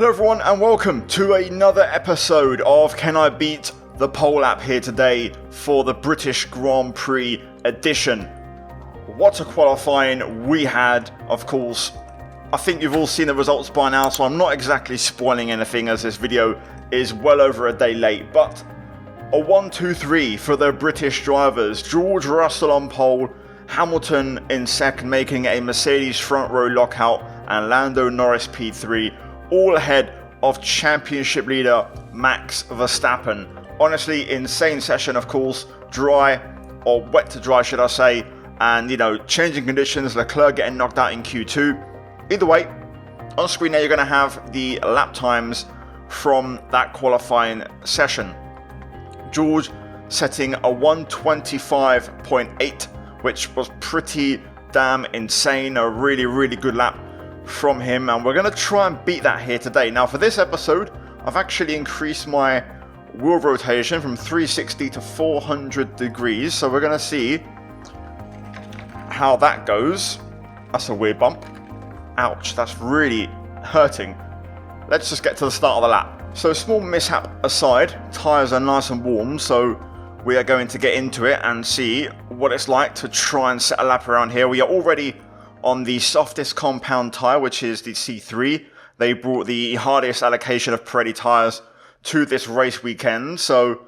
Hello everyone and welcome to another episode of Can I Beat the Pole App here today for the British Grand Prix edition. What a qualifying we had, of course. I think you've all seen the results by now, so I'm not exactly spoiling anything as this video is well over a day late, but a 1-2-3 for the British drivers. George Russell on pole, Hamilton in second, making a Mercedes front row lockout, and Lando Norris P3, all ahead of championship leader Max Verstappen. Honestly, insane session, of course, dry, or wet to dry should I say, and changing conditions, Leclerc getting knocked out in Q2. Either way, on screen now you're going to have the lap times from that qualifying session. George setting a 1:25.8, which was pretty damn insane, a really good lap from him, and we're going to try and beat that here today. Now for this episode, I've actually increased my wheel rotation from 360 to 400 degrees, so we're going to see how that goes. That's a weird bump. Ouch, that's really hurting. Let's just get to the start of the lap. So small mishap aside, tyres are nice and warm, so we are going to get into it and see what it's like to try and set a lap around here. We are already on the softest compound tyre, which is the C3. They brought the hardest allocation of Pirelli tyres to this race weekend. So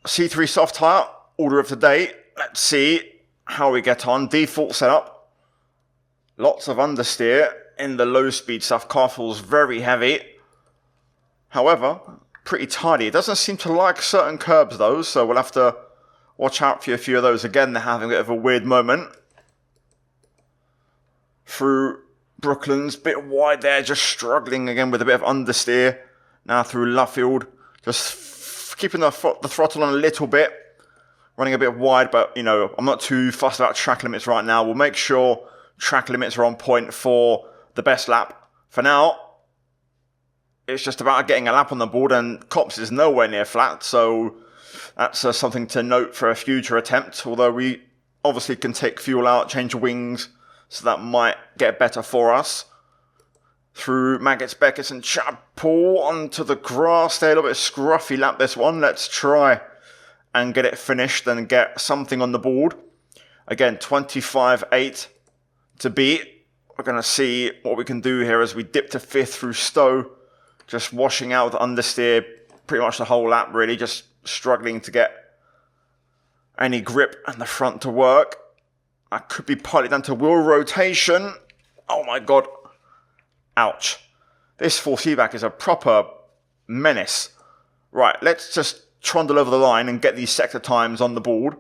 C3 soft tyre, order of the day. Let's see how we get on. Default setup. Lots of understeer in the low speed stuff. Car feels very heavy. However, pretty tidy. It doesn't seem to like certain curbs though, so we'll have to watch out for a few of those. Again, they're having a bit of a weird moment. Through Brooklands, bit wide there, just struggling again with a bit of understeer. Now through Luffield, just keeping the throttle on a little bit. Running a bit wide, but I'm not too fussed about track limits right now. We'll make sure track limits are on point for the best lap. For now, it's just about getting a lap on the board, and Copse is nowhere near flat, so that's something to note for a future attempt, although we obviously can take fuel out, change wings, so that might get better for us. Through Maggots, Beckett's and Chapel onto the grass there, a little bit scruffy lap this one. Let's try and get it finished and get something on the board. Again, 25.8 to beat. We're going to see what we can do here as we dip to 5th through Stowe. Just washing out with understeer pretty much the whole lap, really. Just struggling to get any grip and the front to work. That could be partly down to wheel rotation. Oh my god. Ouch. This force feedback is a proper menace. Right, let's just trundle over the line and get these sector times on the board.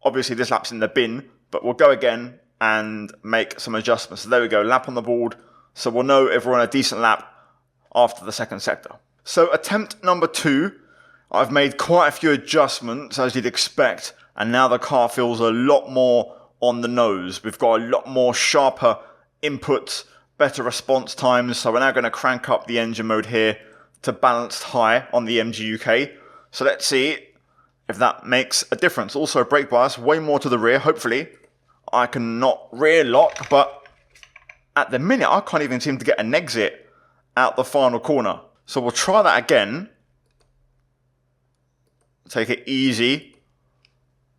Obviously this lap's in the bin, but we'll go again and make some adjustments. So there we go, lap on the board. So we'll know if we're on a decent lap after the second sector. So attempt number 2, I've made quite a few adjustments as you'd expect, and now the car feels a lot more on the nose. We've got a lot more sharper inputs, better response times, so we're now going to crank up the engine mode here to balanced high on the MG UK. So let's see if that makes a difference. Also brake bias way more to the rear. Hopefully I can not rear lock, but at the minute I can't even seem to get an exit out the final corner. So we'll try that again. Take it easy.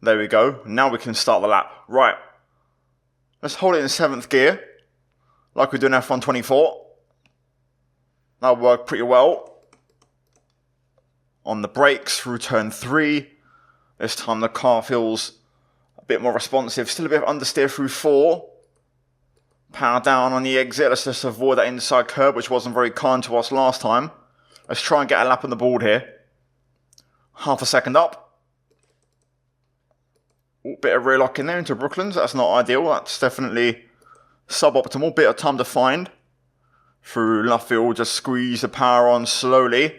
There we go. Now we can start the lap. Right. Let's hold it in 7th gear, like we do in F1 24. That'll work pretty well. On the brakes through turn 3. This time the car feels a bit more responsive. Still a bit of understeer through 4. Power down on the exit. Let's just avoid that inside curb, which wasn't very kind to us last time. Let's try and get a lap on the board here. Half a second up. Bit of rear lock in there into Brooklands. That's not ideal. That's definitely suboptimal. Bit of time to find. Through Luffield, just squeeze the power on slowly.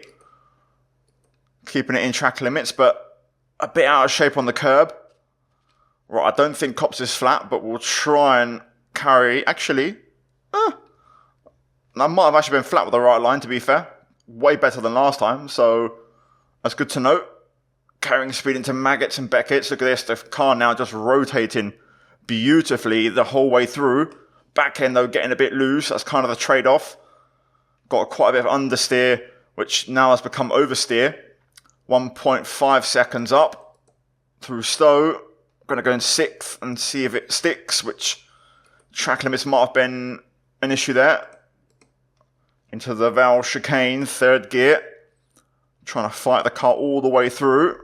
Keeping it in track limits, but a bit out of shape on the curb. Right, I don't think Copse is flat, but we'll try and carry. Actually, that might have actually been flat with the right line, to be fair. Way better than last time, so that's good to note. Carrying speed into Maggots and Beckett's. Look at this, the car now just rotating beautifully the whole way through. Back end though getting a bit loose, that's kind of the trade-off. Got quite a bit of understeer, which now has become oversteer. 1.5 seconds up through Stowe. Going to go in 6th and see if it sticks, which track limits might have been an issue there. Into the Val chicane, 3rd gear. Trying to fight the car all the way through.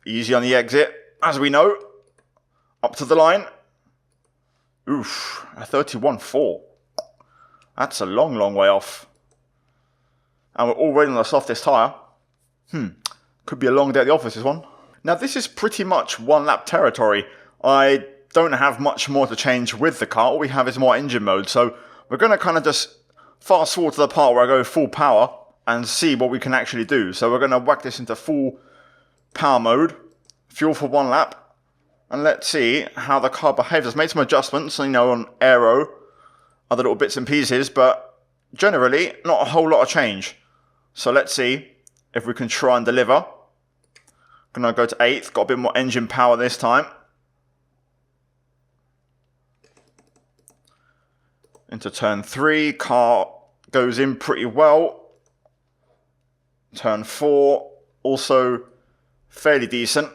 Easy on the exit, as we know. Up to the line. Oof, a 31.4. That's a long, long way off. And we're already on the softest tyre. Could be a long day at the office, this one. Now, this is pretty much one lap territory. I don't have much more to change with the car. All we have is more engine mode. So we're going to kind of just fast forward to the part where I go full power and see what we can actually do. So we're going to whack this into full power mode, fuel for 1 lap, and let's see how the car behaves. I've made some adjustments, you know, on aero, other little bits and pieces, but generally not a whole lot of change. So let's see if we can try and deliver. Gonna go to 8th, got a bit more engine power this time. Into turn 3, car goes in pretty well. Turn 4, also fairly decent.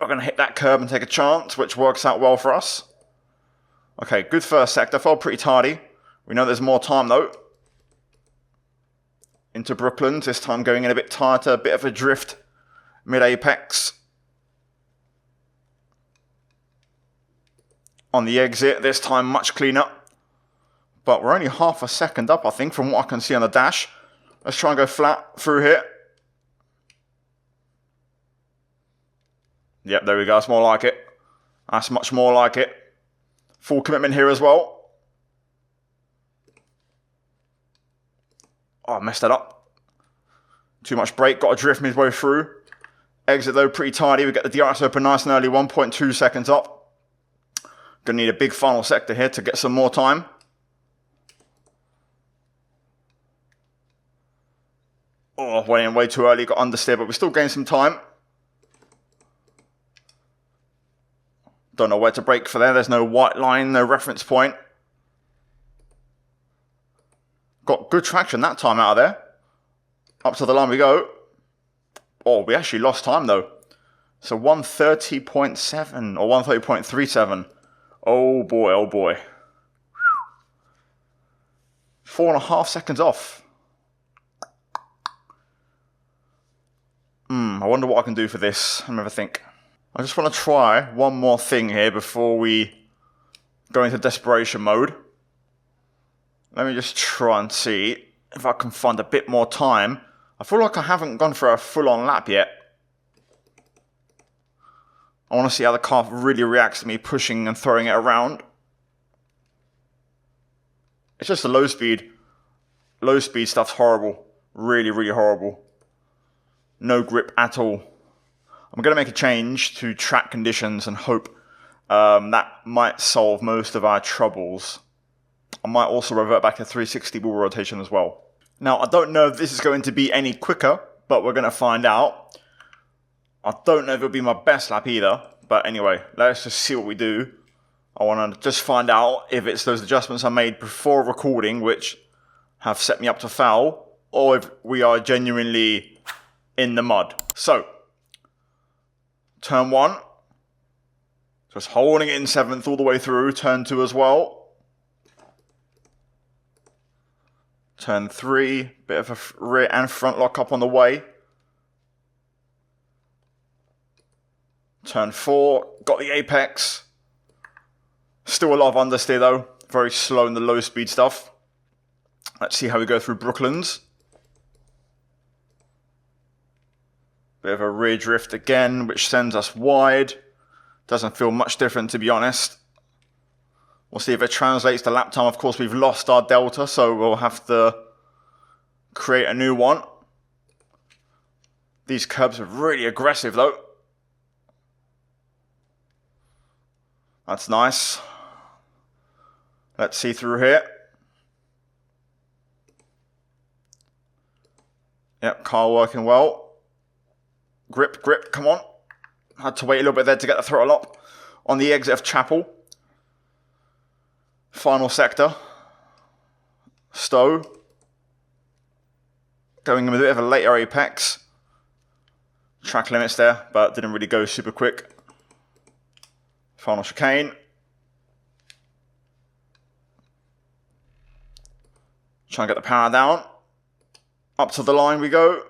We're gonna hit that curb and take a chance, which works out well for us. Okay, good first sector, felt pretty tardy. We know there's more time though. Into Brooklands, this time going in a bit tighter, a bit of a drift. Mid-apex. On the exit, this time much cleaner. But we're only half a second up, I think, from what I can see on the dash. Let's try and go flat through here. Yep, there we go. That's more like it. That's much more like it. Full commitment here as well. Oh, I messed that up. Too much brake. Got to drift midway through. Exit though pretty tidy. We get the DRS open nice and early, 1.2 seconds up. Gonna need a big final sector here to get some more time. Oh, went in way too early, got understeer, but we still gained some time. Don't know where to brake for there. There's no white line, no reference point. Got good traction that time out of there. Up to the line we go. Oh, we actually lost time though. So 130.7 or 130.37. Oh boy, oh boy. 4.5 seconds off. I wonder what I can do for this. Let me have a think. I just want to try one more thing here before we go into desperation mode. Let me just try and see if I can find a bit more time. I feel like I haven't gone for a full-on lap yet. I want to see how the car really reacts to me pushing and throwing it around. It's just the low speed. Low speed stuff's horrible. Really, really horrible. No grip at all. I'm going to make a change to track conditions and hope that might solve most of our troubles. I might also revert back to 360 wheel rotation as well. Now, I don't know if this is going to be any quicker, but we're going to find out. I don't know if it'll be my best lap either, but anyway, let's just see what we do. I want to just find out if it's those adjustments I made before recording which have set me up to foul, or if we are genuinely in the mud. So, turn 1, just holding it in 7th all the way through, turn 2 as well. Turn 3, bit of a rear and front lock up on the way. Turn 4, got the apex. Still a lot of understeer though, very slow in the low speed stuff. Let's see how we go through Brooklands. Bit of a rear drift again, which sends us wide. Doesn't feel much different to be honest. We'll see if it translates to lap time. Of course, we've lost our delta, so we'll have to create a new one. These curbs are really aggressive, though. That's nice. Let's see through here. Yep, car working well. Grip, grip, come on. Had to wait a little bit there to get the throttle up. On the exit of Chapel. Final sector. stow. Going in with a bit of a later apex. Track limits there, but didn't really go super quick. Final chicane. Try and get the power down. Up to the line we go.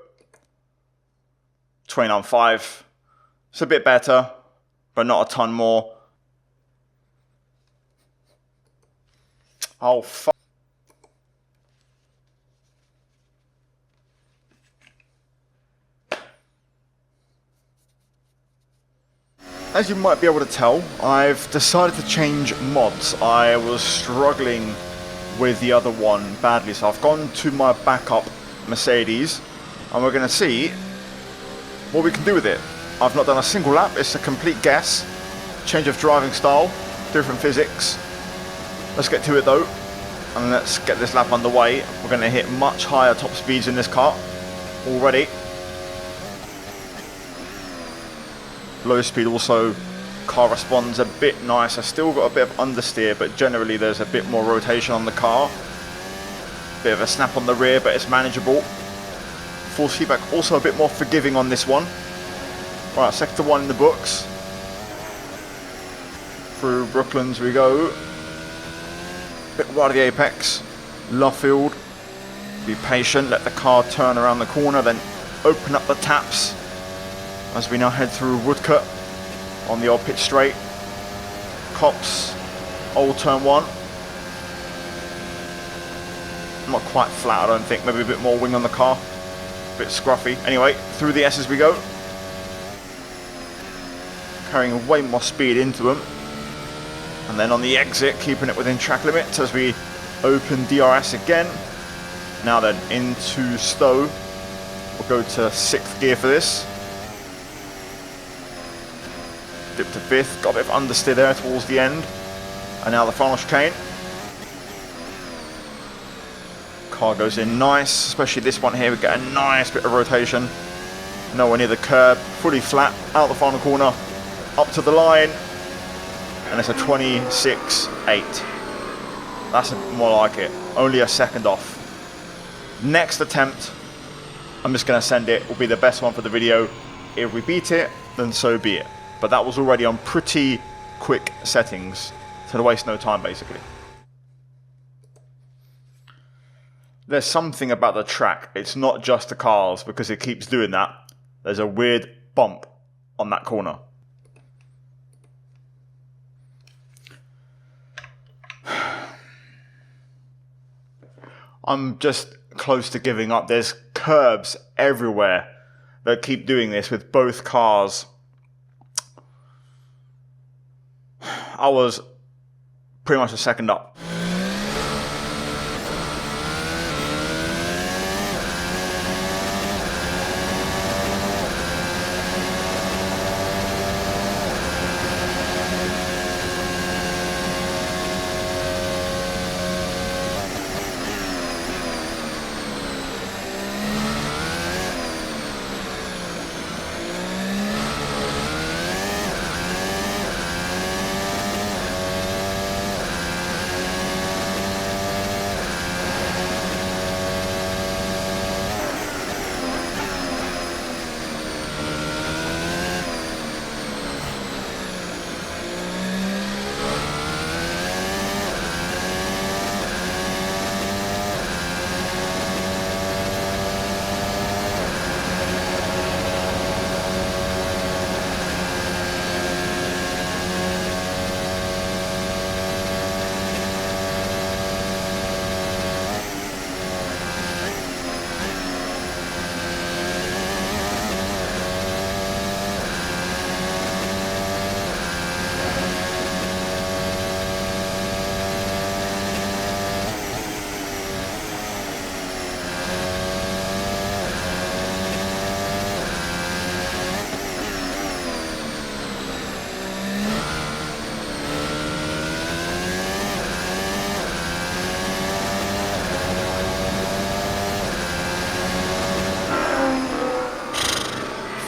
29.5. It's a bit better, but not a ton more. Oh, fuck. As you might be able to tell, I've decided to change mods. I was struggling with the other one badly, so I've gone to my backup Mercedes, and we're going to see what we can do with it. I've not done a single lap, it's a complete guess. Change of driving style, different physics. Let's get to it though, and let's get this lap underway. We're going to hit much higher top speeds in this car already. Low speed also corresponds a bit nice. I still got a bit of understeer, but generally there's a bit more rotation on the car. Bit of a snap on the rear, but it's manageable. Force feedback also a bit more forgiving on this one. Right, sector 1 in the books. Through Brooklands we go. Bit wide of the apex. Luffield. Be patient, let the car turn around the corner, then open up the taps as we now head through Woodcote on the old pitch straight. Cops, old turn 1. Not quite flat, I don't think. Maybe a bit more wing on the car. A bit scruffy. Anyway, through the S's we go. Carrying way more speed into them. And then on the exit, keeping it within track limits as we open DRS again. Now then, into stow. We'll go to 6th gear for this. Dip to 5th, got a bit of understeer there towards the end. And now the final chicane. Car goes in nice, especially this one here, we get a nice bit of rotation. Nowhere near the curb, fully flat, out the final corner, up to the line. And it's a 26.8. That's more like it, only a second off. Next attempt, I'm just going to send it, will be the best one for the video. If we beat it, then so be it. But that was already on pretty quick settings, so to waste no time basically. There's something about the track, it's not just the cars, because it keeps doing that. There's a weird bump on that corner. I'm just close to giving up. There's curbs everywhere that keep doing this with both cars. I was pretty much a second up.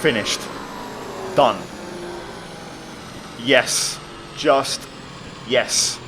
Finished. Done. Yes. Just yes.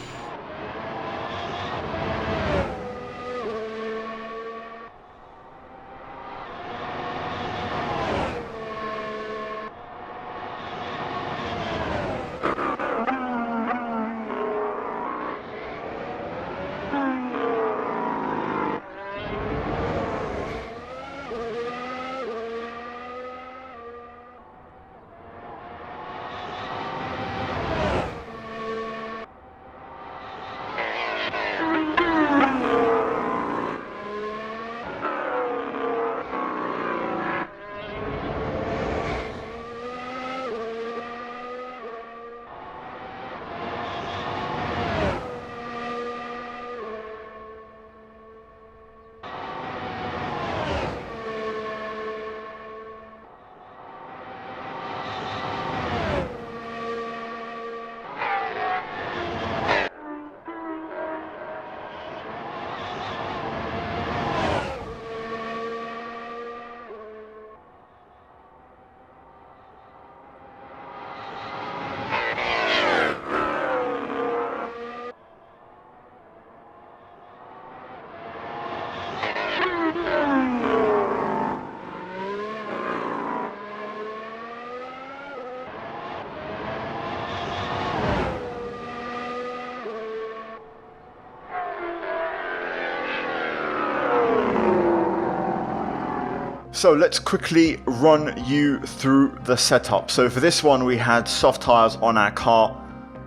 So let's quickly run you through the setup. So for this one we had soft tyres on our car,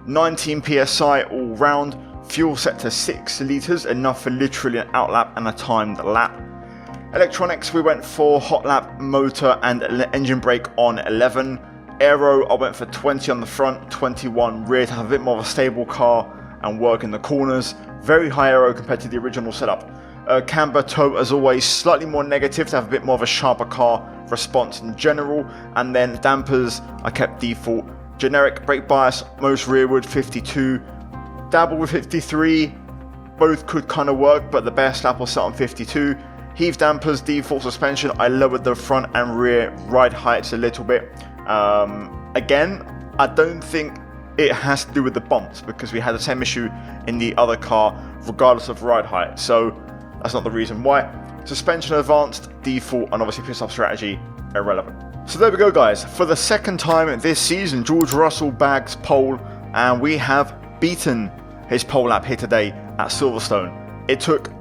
19 psi all round, fuel set to 6 litres, enough for literally an outlap and a timed lap. Electronics, we went for hot lap, motor and engine brake on 11. Aero, I went for 20 on the front, 21 rear to have a bit more of a stable car and work in the corners. Very high aero compared to the original setup. Camber toe, as always, slightly more negative to have a bit more of a sharper car response in general. And then dampers, I kept default. Generic brake bias, most rearward 52. Dabble with 53. Both could kind of work, but the best lap was set on 52. Heave dampers, default suspension. I lowered the front and rear ride heights a little bit. Again, I don't think it has to do with the bumps because we had the same issue in the other car regardless of ride height. So that's not the reason why. Suspension advanced, default, and obviously pit stop strategy irrelevant. So there we go, guys. For the second time this season, George Russell bags pole, and we have beaten his pole lap here today at Silverstone. It took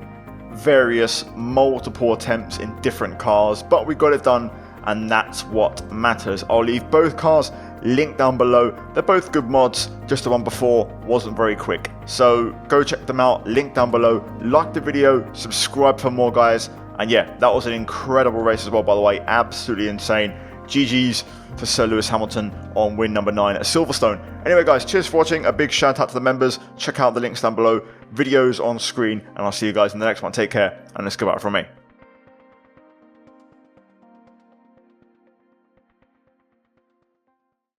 multiple attempts in different cars, but we got it done, and that's what matters. I'll leave both cars linked down below. They're both good mods, just the one before wasn't very quick. So go check them out, link down below. Like the video, subscribe for more, guys. And yeah, that was an incredible race as well, by the way, absolutely insane. GG's to Sir Lewis Hamilton on win number 9 at Silverstone. Anyway, guys, cheers for watching. A big shout out to the members. Check out the links down below, videos on screen, and I'll see you guys in the next one. Take care, and let's go out from me.